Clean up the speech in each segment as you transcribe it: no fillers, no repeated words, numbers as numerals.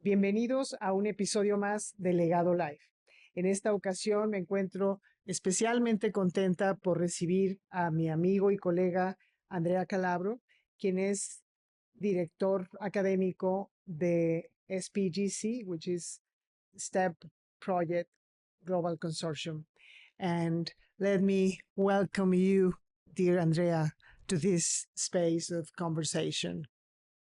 Bienvenidos a un episodio más de Legado Live. En esta ocasión me encuentro especialmente contenta por recibir a mi amigo y colega Andrea Calabrò, quien es director académico de SPGC, which is STEP Project Global Consortium. And let me welcome you, dear Andrea, to this space of conversation.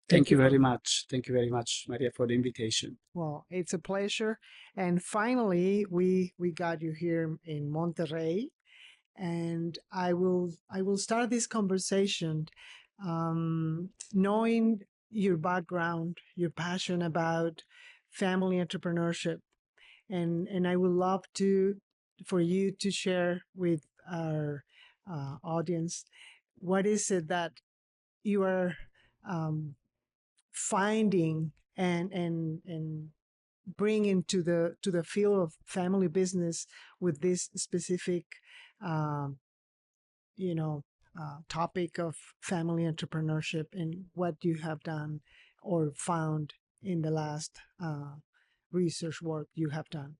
Thank you very much. Thank you very much, Maria, for the invitation. Well, it's a pleasure. And finally, we got you here in Monterrey, and I will start this conversation knowing your background, your passion about family entrepreneurship, and I would love for you to share with our audience what is it that you are finding and bring into the field of family business with this specific um, topic of family entrepreneurship, and what you have done or found in the last research work you have done.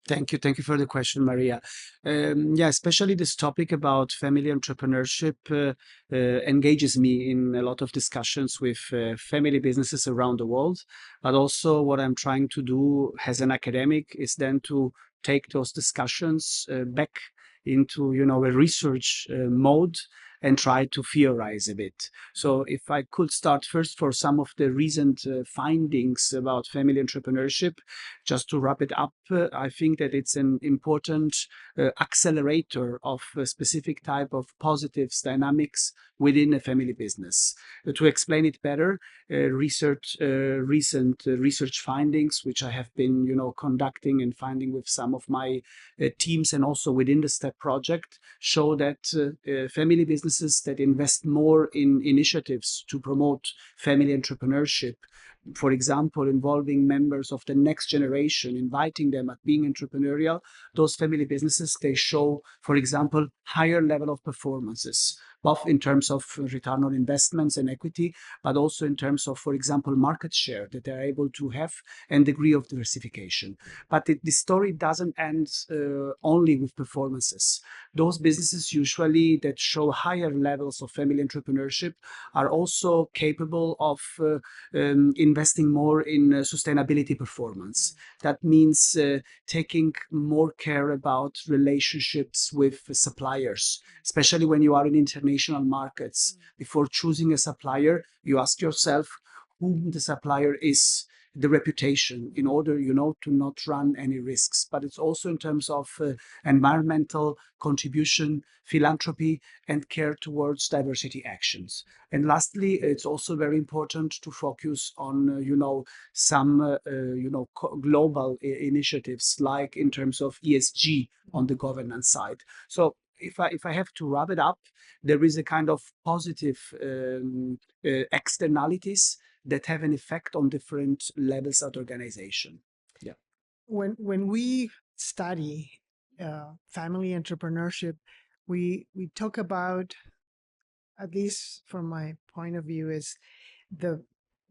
Thank you. Thank you for the question, Maria. Yeah, especially this topic about family entrepreneurship engages me in a lot of discussions with family businesses around the world. But also what I'm trying to do as an academic is then to take those discussions back into, a research mode and try to theorize a bit. So if I could start first for some of the recent findings about family entrepreneurship, just to wrap it up, I think that it's an important accelerator of a specific type of positives dynamics within a family business. To explain it better, recent research findings, which I have been, conducting and finding with some of my teams and also within the STEP project, show that family businesses that invest more in initiatives to promote family entrepreneurship, for example, involving members of the next generation, inviting them at being entrepreneurial, those family businesses, they show, for example, higher level of performances, both in terms of return on investments and equity, but also in terms of, for example, market share that they're able to have and degree of diversification. But the story doesn't end only with performances. Those businesses usually that show higher levels of family entrepreneurship are also capable of investing more in sustainability performance. That means taking more care about relationships with suppliers, especially when you are in international markets. Before choosing a supplier, you ask yourself who the supplier is, the reputation, in order, to not run any risks. But it's also in terms of environmental contribution, philanthropy, and care towards diversity actions. And lastly, it's also very important to focus on, some, global initiatives, like in terms of ESG on the governance side. So if I have to wrap it up, there is a kind of positive externalities that have an effect on different levels of the organization. Yeah. When we study family entrepreneurship, we talk about, at least from my point of view, is the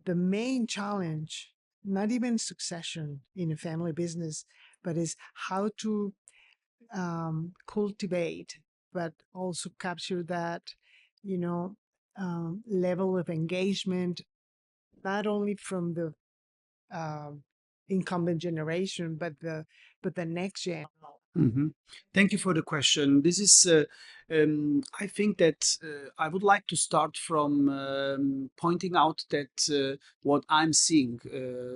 main challenge, not even succession in a family business, but is how to cultivate, but also capture that, level of engagement, not only from the incumbent generation, but the next gen. Mm-hmm. Thank you for the question. This is, I think that I would like to start from pointing out that what I'm seeing,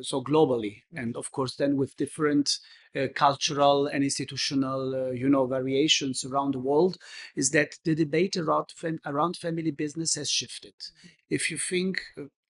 so globally, and of course then with different cultural and institutional, variations around the world, is that the debate around family business has shifted. If you think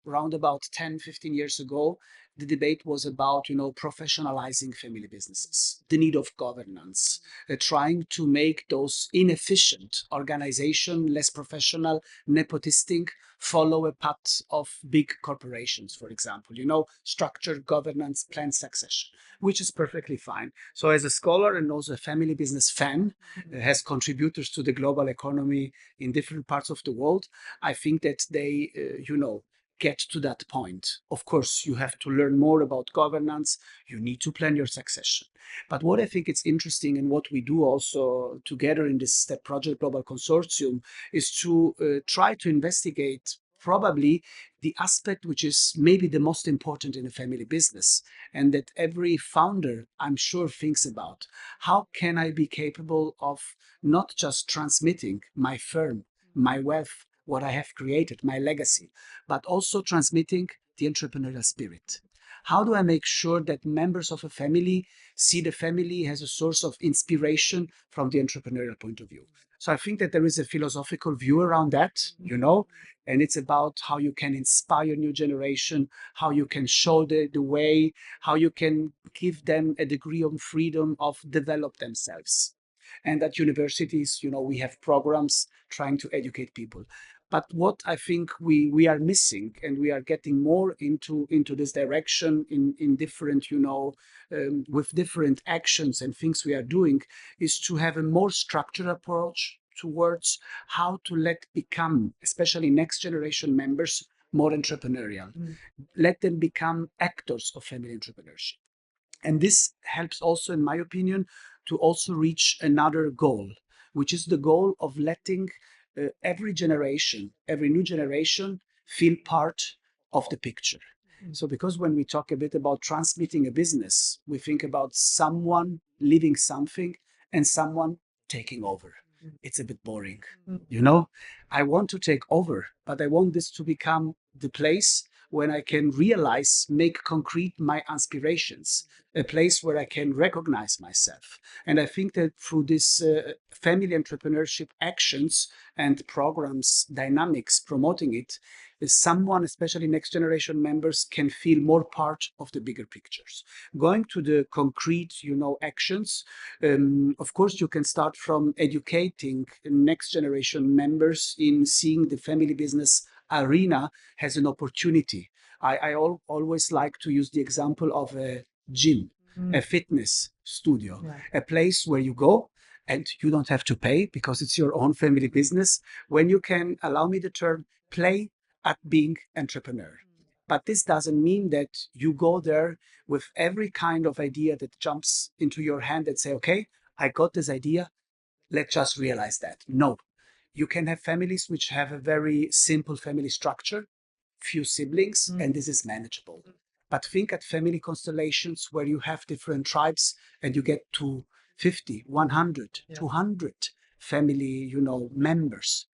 around about 10, 15 years ago, the debate was about, professionalizing family businesses, the need of governance, trying to make those inefficient organization less professional, nepotistic, follow a path of big corporations, for example, structured governance, planned succession, which is perfectly fine. So as a scholar and also a family business fan, has contributors to the global economy in different parts of the world, I think that they, get to that point. Of course, you have to learn more about governance. You need to plan your succession. But what I think is interesting and what we do also together in this STEP Project Global Consortium is to try to investigate probably the aspect which is maybe the most important in a family business, and that every founder, I'm sure, thinks about. How can I be capable of not just transmitting my firm, my wealth, what I have created, my legacy, but also transmitting the entrepreneurial spirit? How do I make sure that members of a family see the family as a source of inspiration from the entrepreneurial point of view? So I think that there is a philosophical view around that, and it's about how you can inspire new generation, how you can show the way, how you can give them a degree of freedom of develop themselves. And at universities, we have programs trying to educate people. But what I think we are missing, and we are getting more into this direction in different, with different actions and things we are doing, is to have a more structured approach towards how to let become, especially next generation members, more entrepreneurial. Let them become actors of family entrepreneurship. And this helps also, in my opinion, to also reach another goal, which is the goal of letting every generation, every new generation, feel part of the picture. So, because when we talk a bit about transmitting a business, we think about someone leaving something and someone taking over. It's a bit boring. I want to take over, but I want this to become the place when I can realize, make concrete my aspirations, a place where I can recognize myself. And I think that through this family entrepreneurship actions and programs, dynamics, promoting it, someone, especially next generation members, can feel more part of the bigger pictures. Going to the concrete, actions, of course, you can start from educating next generation members in seeing the family business arena has an opportunity. I always like to use the example of a gym, a fitness studio, a place where you go and you don't have to pay because it's your own family business, when you can, allow me the term, play at being entrepreneur. But this doesn't mean that you go there with every kind of idea that jumps into your hand and say, okay, I got this idea, let's just realize that. No, you can have families which have a very simple family structure, few siblings, and this is manageable. But think at family constellations where you have different tribes and you get to 50, 100, 200 family, members.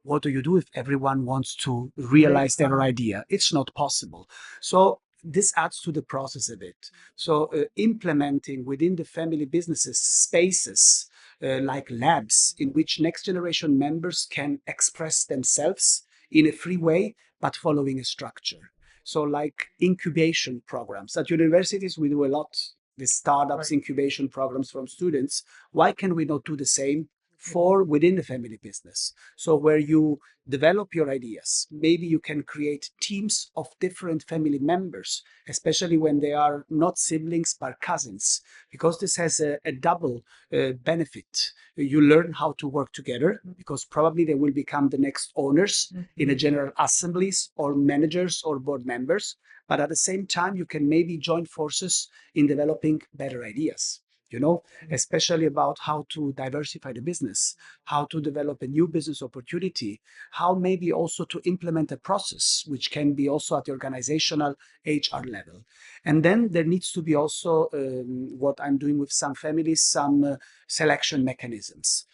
What do you do if everyone wants to realize their idea? It's not possible. So this adds to the process a bit. So implementing within the family businesses spaces like labs in which next generation members can express themselves in a free way, but following a structure. So like incubation programs. At universities, we do a lot with startups, incubation programs from students. Why can we not do the same for within the family business? So where you develop your ideas, maybe you can create teams of different family members, especially when they are not siblings but cousins, because this has a double benefit. You learn how to work together because probably they will become the next owners in a general assemblies or managers or board members. But at the same time, you can maybe join forces in developing better ideas, especially about how to diversify the business, how to develop a new business opportunity, how maybe also to implement a process, which can be also at the organizational HR level. And then there needs to be also what I'm doing with some families, some selection mechanisms.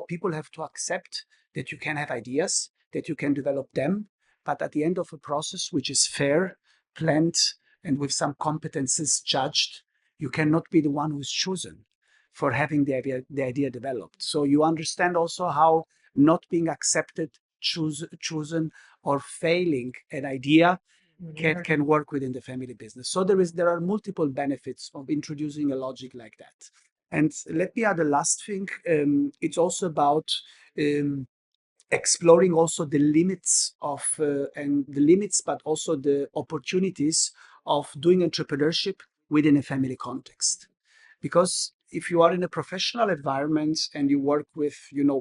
People have to accept that you can have ideas, that you can develop them, but at the end of a process which is fair, planned, and with some competences judged, you cannot be the one who's chosen for having the idea developed. So you understand also how not being accepted, chosen, or failing an idea can work within the family business. So there are multiple benefits of introducing a logic like that. And let me add the last thing. It's also about exploring also the limits of but also the opportunities of doing entrepreneurship within a family context. Because if you are in a professional environment and you work with,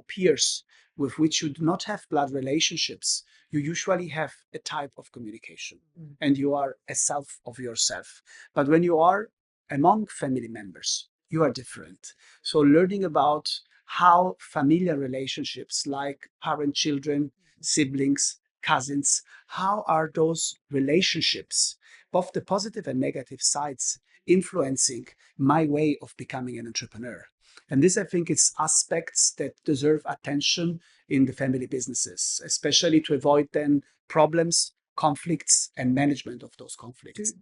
peers with which you do not have blood relationships, you usually have a type of communication and you are a self of yourself. But when you are among family members, you are different. So learning about how familiar relationships like parent, children, siblings, cousins, how are those relationships, both the positive and negative sides, influencing my way of becoming an entrepreneur. And this, I think, is aspects that deserve attention in the family businesses, especially to avoid then problems, conflicts, and management of those conflicts.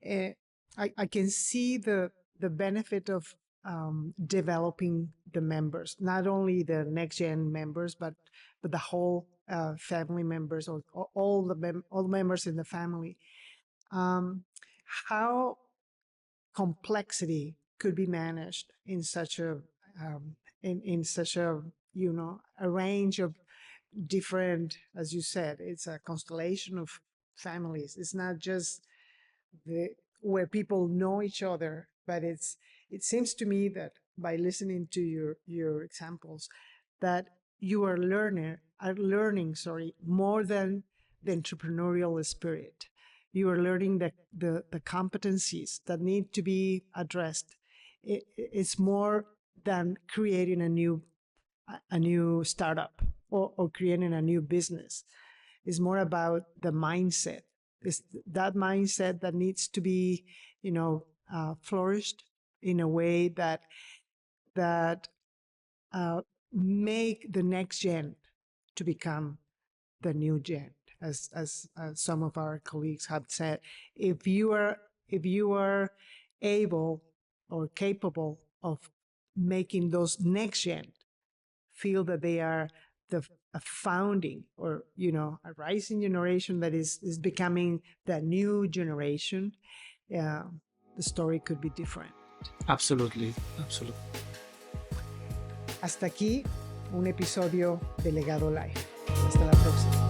I can see the benefit of developing the members, not only the NextGen members, but the whole family members, or all the members in the family. How complexity could be managed in such a in such a a range of different, as you said, it's a constellation of families. It's not just the where people know each other, but it seems to me that by listening to your examples, that you are learning, sorry, more than the entrepreneurial spirit. You are learning the competencies that need to be addressed. It's more than creating a new startup, or creating a new business. It's more about the mindset. It's that mindset that needs to be, flourished in a way that uh, make the next gen to become the new gen, as some of our colleagues have said. If you are able or capable of making those next gen feel that they are a founding, or a rising generation that is becoming the new generation, the story could be different. Absolutely, absolutely. Hasta aquí un episodio de Legado Life. Hasta la próxima.